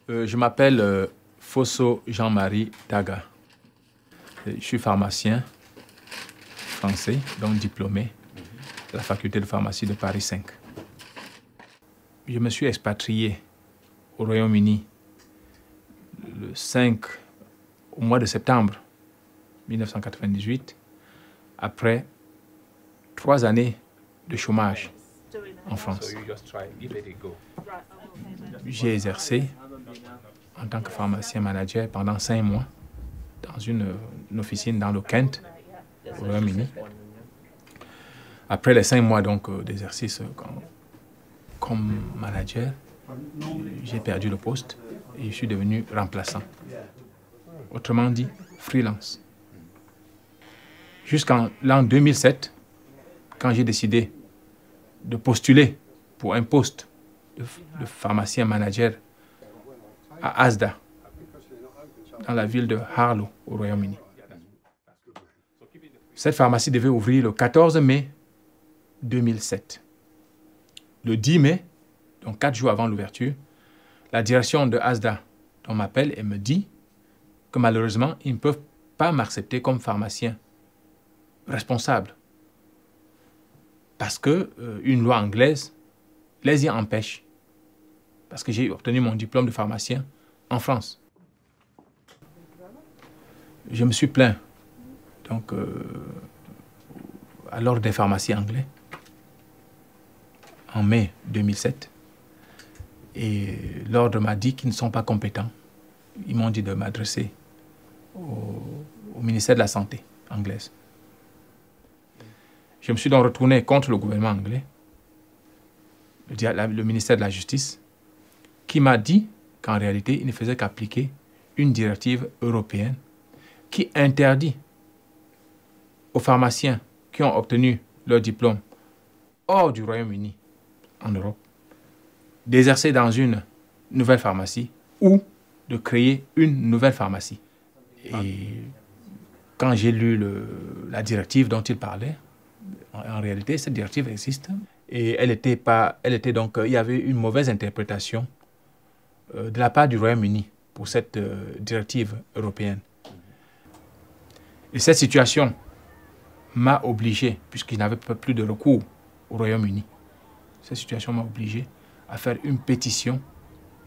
Je m'appelle Fosso Jean-Marie Daga. Je suis pharmacien français, donc diplômé de la faculté de pharmacie de Paris 5. Je me suis expatrié au Royaume-Uni au mois de septembre 1998, après 3 années de chômage en France. J'ai exercé en tant que pharmacien manager pendant 5 mois dans une officine dans le Kent, au Royaume-Uni. Après les 5 mois d'exercice comme manager, j'ai perdu le poste et je suis devenu remplaçant. Autrement dit, freelance. Jusqu'en l'an 2007, quand j'ai décidé de postuler pour un poste de pharmacien manager à Asda, dans la ville de Harlow, au Royaume-Uni. Cette pharmacie devait ouvrir le 14 mai 2007. Le 10 mai, donc 4 jours avant l'ouverture, la direction de Asda m'appelle et me dit que malheureusement, ils ne peuvent pas m'accepter comme pharmacien responsable parce qu'une loi anglaise les y empêche, parce que j'ai obtenu mon diplôme de pharmacien en France. Je me suis plaint à l'ordre des pharmaciens anglais en mai 2007 et l'ordre m'a dit qu'ils ne sont pas compétents. Ils m'ont dit de m'adresser au ministère de la Santé anglaise. Je me suis donc retourné contre le gouvernement anglais, le ministère de la Justice, qui m'a dit qu'en réalité, il ne faisait qu'appliquer une directive européenne qui interdit aux pharmaciens qui ont obtenu leur diplôme hors du Royaume-Uni, en Europe, d'exercer dans une nouvelle pharmacie ou de créer une nouvelle pharmacie. Et quand j'ai lu la directive dont il parlait, en réalité, cette directive existe et il y avait une mauvaise interprétation de la part du Royaume-Uni pour cette directive européenne. Et cette situation m'a obligé, puisqu'il n'avait plus de recours au Royaume-Uni, cette situation m'a obligé à faire une pétition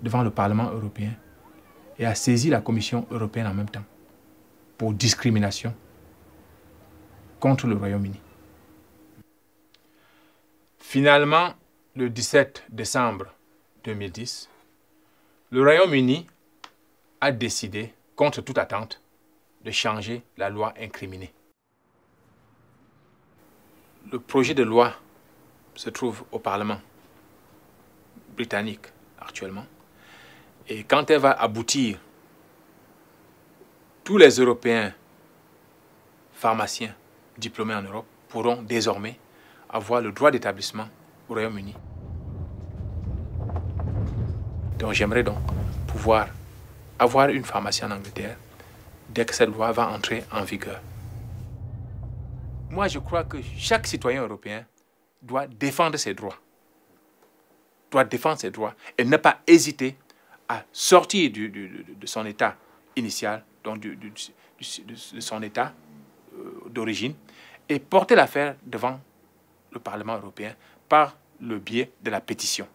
devant le Parlement européen et à saisir la Commission européenne en même temps pour discrimination contre le Royaume-Uni. Finalement, le 17 décembre 2010, le Royaume-Uni a décidé, contre toute attente, de changer la loi incriminée. Le projet de loi se trouve au Parlement britannique actuellement. Et quand elle va aboutir, tous les Européens pharmaciens diplômés en Europe pourront désormais avoir le droit d'établissement au Royaume-Uni. Donc j'aimerais pouvoir avoir une pharmacie en Angleterre dès que cette loi va entrer en vigueur. Moi, je crois que chaque citoyen européen doit défendre ses droits. Et ne pas hésiter à sortir de son état initial, donc de son état d'origine, et porter l'affaire devant le Parlement européen par le biais de la pétition.